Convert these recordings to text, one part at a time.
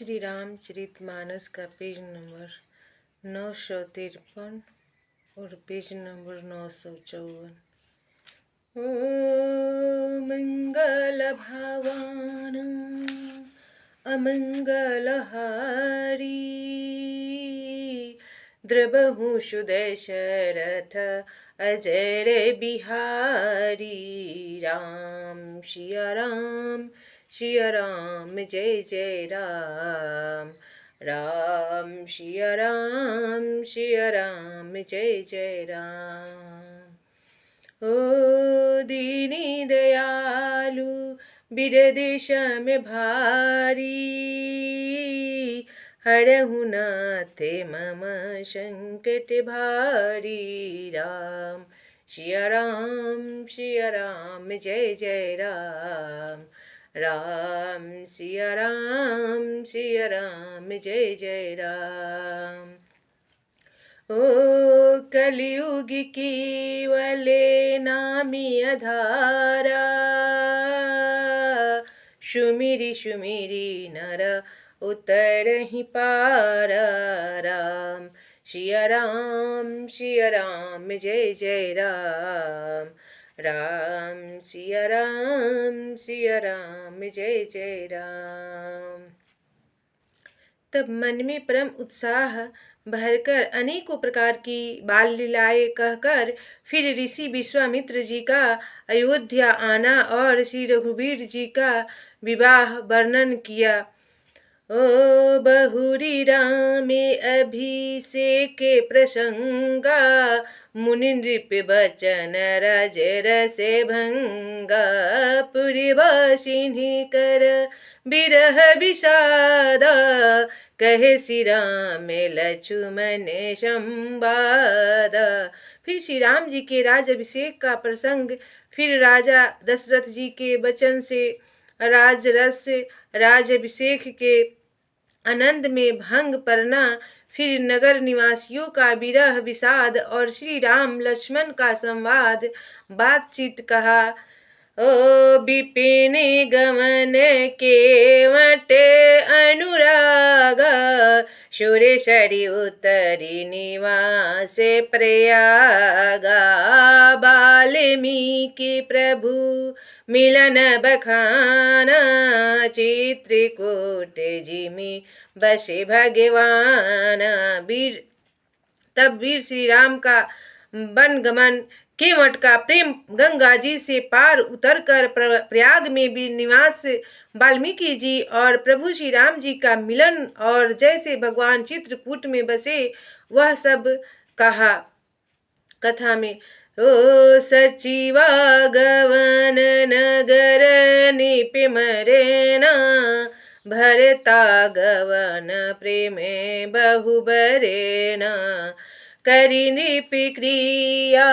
श्री रामचरितमानस का page number 953 और page number 954। ओ मंगल भवान अमंगलहारी द्रबहु सुदशरथ अजर बिहारी। राम सिया राम सिया राम जय जय राम। राम सिया राम जय जय राम। ओ दीनी दयालु बिरदेश में भारी हरहु नाथ मम संकट भारी। राम सिया राम जय जय राम। राम सिया राम जय जय राम। ओ कलयुग केवले नामी अधारा सुमिरी सुमिरी नर उतरहि पारा। राम सिया राम जय जय राम। राम सिया राम जय जय राम। तब मन में परम उत्साह भरकर अनेकों प्रकार की बाल लीलाएं कहकर फिर ऋषि विश्वामित्र जी का अयोध्या आना और श्री रघुवीर जी का विवाह वर्णन किया। ओ बहुरी रामे अभिषेक प्रसंगा मुनि नृप बचन राज रस भंगा। पुरवासिनी कर बिरह विषादा कहे श्री राम लक्ष्मण संवादा। फिर श्री राम जी के राज अभिषेक का प्रसंग, फिर राजा दशरथ जी के वचन से राजरस राज अभिषेक के आनंद में भंग पड़ना, फिर नगर निवासियों का विरह विषाद और श्री राम लक्ष्मण का संवाद बातचीत कहा। ओ विपिन गमन केवटे अनुरागा सुरेशरी उतरी निवास प्रयागा। वाल्मीकि प्रभु मिलन बखाना चित्रकूट जिमि बसे भगवान। तब वीर श्री राम का वन गमन, केवट का प्रेम, गंगा जी से पार उतरकर प्रयाग में भी निवास, वाल्मीकि जी और प्रभु श्री राम जी का मिलन और जैसे भगवान चित्रकूट में बसे वह सब कहा कथा में। ओ सचिवा गवन नगर निपिमरेना भरता गवन प्रेमे बहु बरेना। करी नृप क्रिया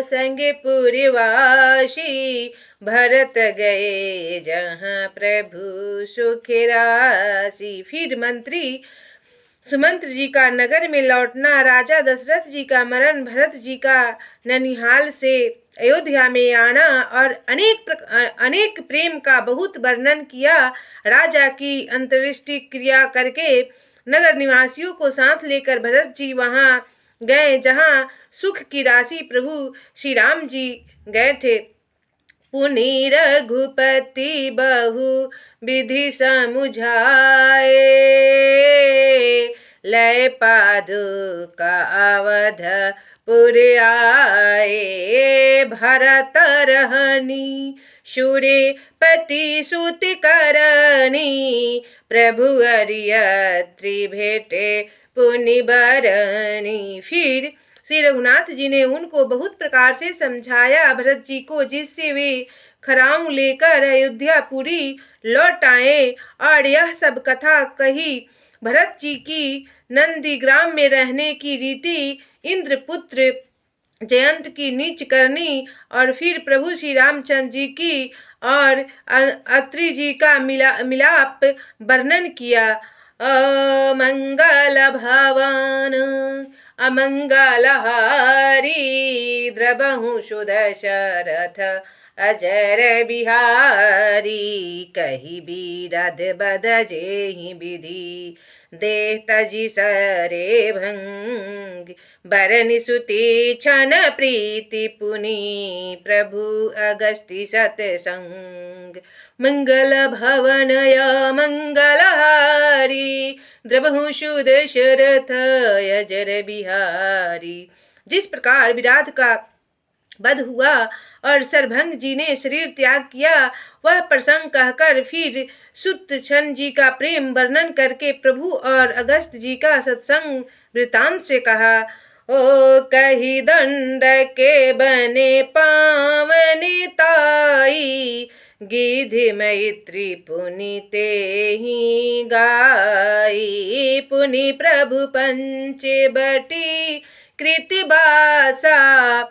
संग पुरवासी भरत गए जहाँ प्रभु सुख राशि। फिर मंत्री सुमंत्र जी का नगर में लौटना, राजा दशरथ जी का मरण, भरत जी का ननिहाल से अयोध्या में आना और अनेक प्रेम का बहुत वर्णन किया। राजा की अंत्येष्टि क्रिया करके नगर निवासियों को साथ लेकर भरत जी वहां गए जहां सुख की राशि प्रभु श्री राम जी गए थे। पुनि रघुपति बहु विधि समुझाए लय पादुका अवध पुर आए। भरत रहनी सूर्यपति सुत करनी प्रभु अरियत्री भेटे पुनि बरनी। फिर श्री रघुनाथ जी ने उनको बहुत प्रकार से समझाया भरत जी को, जिससे वे खराऊ लेकर अयोध्यापुरी लौट आए और यह सब कथा कही। भरत जी की नंदीग्राम में रहने की रीति, इंद्रपुत्र जयंत की नीच करनी और फिर प्रभु श्री रामचंद्र जी की और अत्रि जी का मिलाप वर्णन किया। मंगल भवन अमंगलहारी द्रबहु सुदशरथ अजर बिहारी। कही बिरध बद जेहि विधि देह तजि सरे भंग। बरनि सुति छन प्रीति पुनि प्रभु अगस्ति सतसंग। मंगल भवनय मंगलहारी द्रबहु सुद शरथ अजर बिहारी। जिस प्रकार विराट का वध हुआ और सरभंग जी ने शरीर त्याग किया, वह प्रसंग कहकर फिर सुतछन जी का प्रेम वर्णन करके प्रभु और अगस्त जी का सत्संग वृतांत से कहा। ओ कही दंड के बने पावनि ताई गिधि मैत्री पुनि तेहि गाई। पुनि प्रभु पंचवटी कृतबासा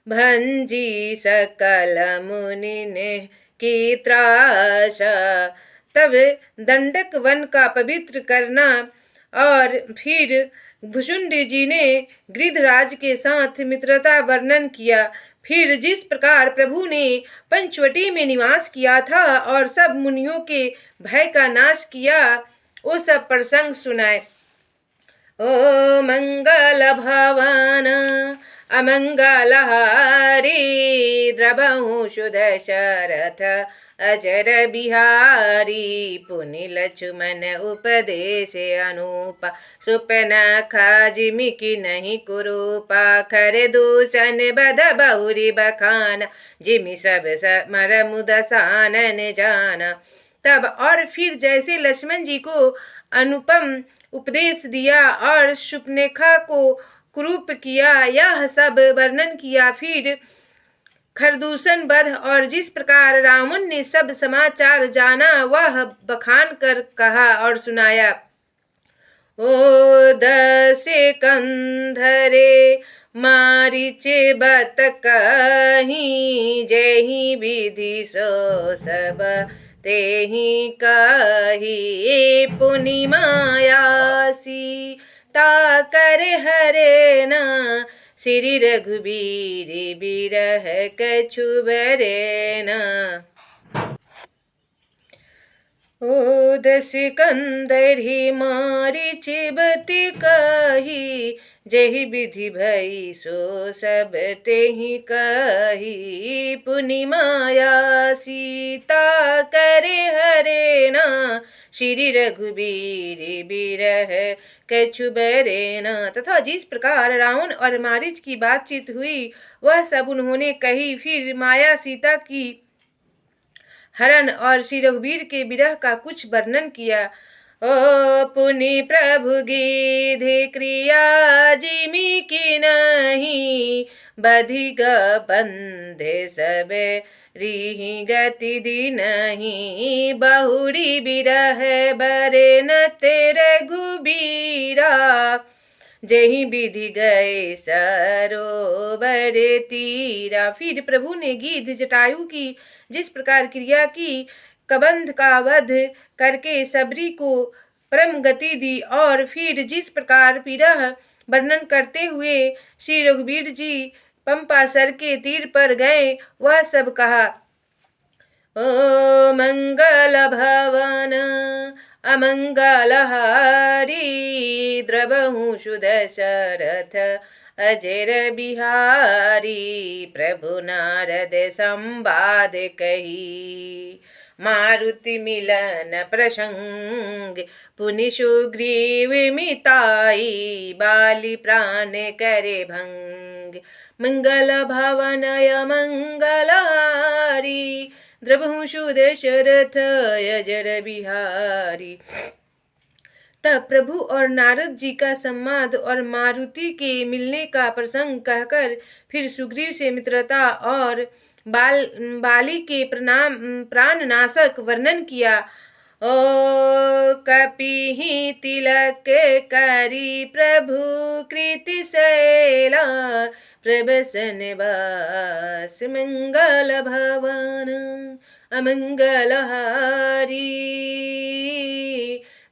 भंजी सकल मुनि ने की त्रासा। तब दंडक वन का पवित्र करना और फिर भुषुंडी जी ने गिरिधराज के साथ मित्रता वर्णन किया। फिर जिस प्रकार प्रभु ने पंचवटी में निवास किया था और सब मुनियों के भय का नाश किया, वो सब प्रसंग सुनाए। ओ मंगल भवन अमंगलहारी द्रबहु सुध शरथ अजर बिहारी। पुनि लक्ष्मण उपदेश अनुपा सुपनखा जिमिकी नहीं कुरूपा। खर दूषण बद बहुरी बखाना जिमि सब मर मुदसानन जाना। तब और फिर जैसे लक्ष्मण जी को अनुपम उपदेश दिया और सुपनेखा को कुरूप किया, यह सब वर्णन किया। फिर खरदूषण वध और जिस प्रकार रावण ने सब समाचार जाना, वह बखान कर कहा और सुनाया। ओ दसे कंधरे मारीचे बत कहीं जेहि विधि सो सब तेहि कही। पुनि मायासी ता कर हरे ना श्री रघुबीर बिरह कछु बरे ना। ओ दस कंदरी मारीच बति कही जहि विधि भई सो सब तेहि कही। पुनि माया सीता करे हरे ना श्री रघुबीर बिरह कछु बरे ना। तथा जिस प्रकार रावण और मारीच की बातचीत हुई, वह सब उन्होंने कही। फिर माया सीता की हरण और श्री रघुबीर के विरह का कुछ वर्णन किया। ओ पुनि प्रभु गिधि क्रिया जिमि की नहीं बधिग बंधे सब रिहि गति दी नहीं। बहुरी बिरह बरे न तेरे रघुबीरा जही विधि गए सरोवर तीरा। फिर प्रभु ने गिद्ध जटायु की जिस प्रकार क्रिया की, कबंध का वध करके सबरी को परम गति दी और फिर जिस प्रकार विरह वर्णन करते हुए श्री रघुबीर जी पंपासर के तीर पर गए, वह सब कहा। ओ मंगल भवन अमंगलहारी द्रबहु सुध शरथ अजर बिहारी। प्रभु नारद संवाद कही मारुति मिलन प्रसंग। पुनि सुग्रीव मिताई बाली प्राण करे भंग। मंगल भवन अमंगलहारी द्रबहु सुध शरथ अजर बिहारी। तब प्रभु और नारद जी का संवाद और मारुति के मिलने का प्रसंग कहकर फिर सुग्रीव से मित्रता और बाली के प्राण नाशक वर्णन किया। ओ कपिहि तिलक करी प्रभु कृति शैला प्रबसन वास। मंगल भवन अमंगलहारी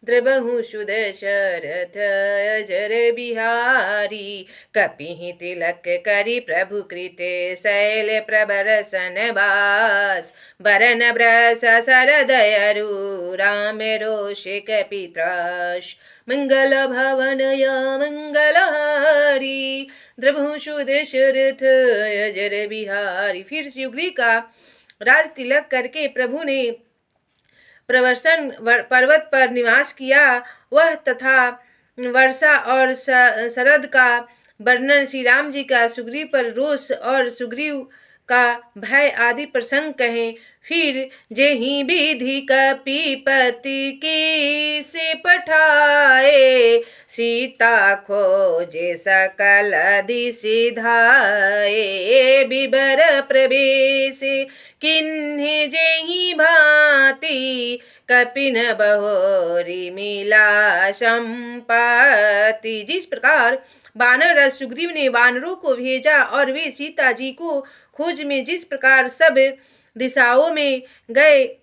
द्रबहु सुदशरथ अजर बिहारी। कपिहि तिलक करि प्रभु कृते शैल प्रबरसन बास। बरन ब्रस सरदयरु राम रोष कपित्राश। मंगल भवनय मंगलहारी द्रभुषु दशरथ अजर बिहारी। फिर सुग्रीव का राज तिलक करके प्रभु ने प्रवर्सन पर्वत पर निवास किया। वह तथा वर्षा और शरद का वर्णन श्री राम जी का सुग्रीव पर रोष और सुग्रीव का भय आदि प्रसंग कहें। फिर जेहि विधि कपीपति की से पठाए। सीता खोजे सकल दिशि धाये। बिबर प्रवेश किन्हि जेहि भांति। कपिन बहोरी मिला संपत्ति। जिस प्रकार वानर राज सुग्रीव ने वानरों को भेजा और वे सीता जी को खोज में जिस प्रकार सब दिशाओं में गए,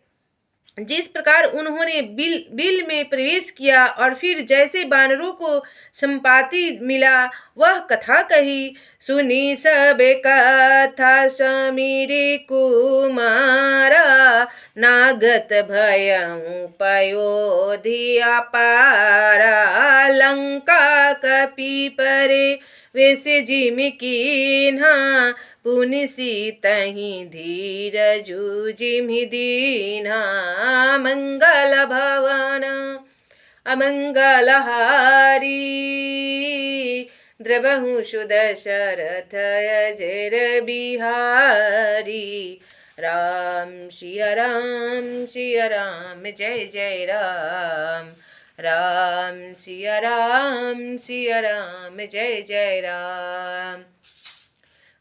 जिस प्रकार उन्होंने बिल में प्रवेश किया और फिर जैसे वानरों को संपाति मिला वह कथा कही। सुनी सब कथा समीरे कुमारा। नागत भयउ पयोधिया पारा। लंका कपि परे वेश जिम कीन्हा। पुनि सीतहि धीरजु जिमि दीन्हा। मंगल भवन अमंगलहारी द्रबहु सुदशरथ अजर बिहारी। राम सिया राम जय जय राम। राम सिया राम जय जय राम।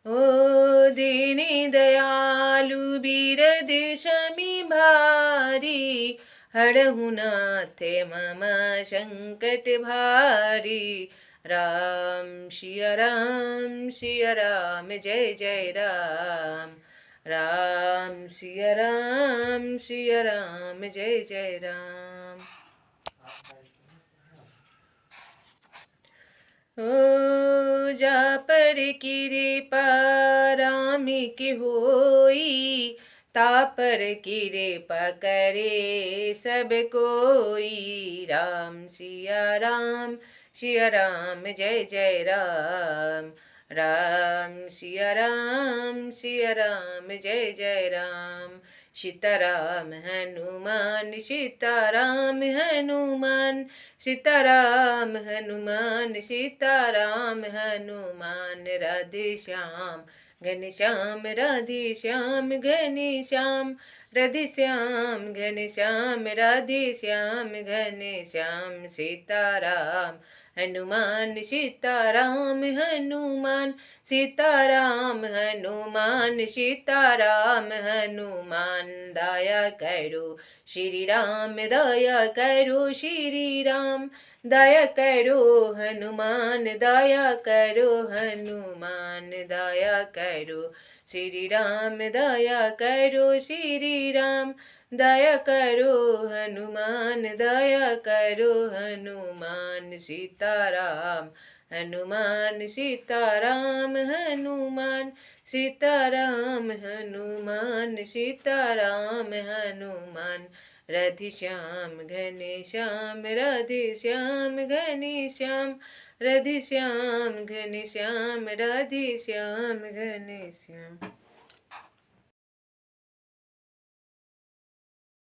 ओ दीनी दयालु बिरद शमि भारी। हरहु नाथ मम संकट भारी। राम सिया राम जय जय राम। राम सिया राम जय जय राम। ओ जा पर कृपा राम की होई। ता पर कृपा करे सब कोई। राम सिया राम जय जय राम। राम सिया राम जय जय राम। सीताराम हनुमान सीताराम हनुमान। सीताराम हनुमान सीताराम हनुमान। राधे श्याम घनश्याम राधे श्याम घनश्याम। राधे श्याम घनश्याम राधे श्याम घनश्याम। सीताराम हनुमान सीताराम हनुमान। सीताराम हनुमान सीताराम हनुमान। दया करो श्री राम दया करो श्री राम। दया करो हनुमान दया करो हनुमान। दया करो श्री राम दया करो श्री राम। दया करो हनुमान दया करो हनुमान। सीताराम हनुमान सीताराम हनुमान। सीताराम हनुमान सीताराम हनुमान। राधे श्याम घनश्याम राधे श्याम घनश्याम। राधे श्याम घनश्याम राधे श्याम घनश्याम।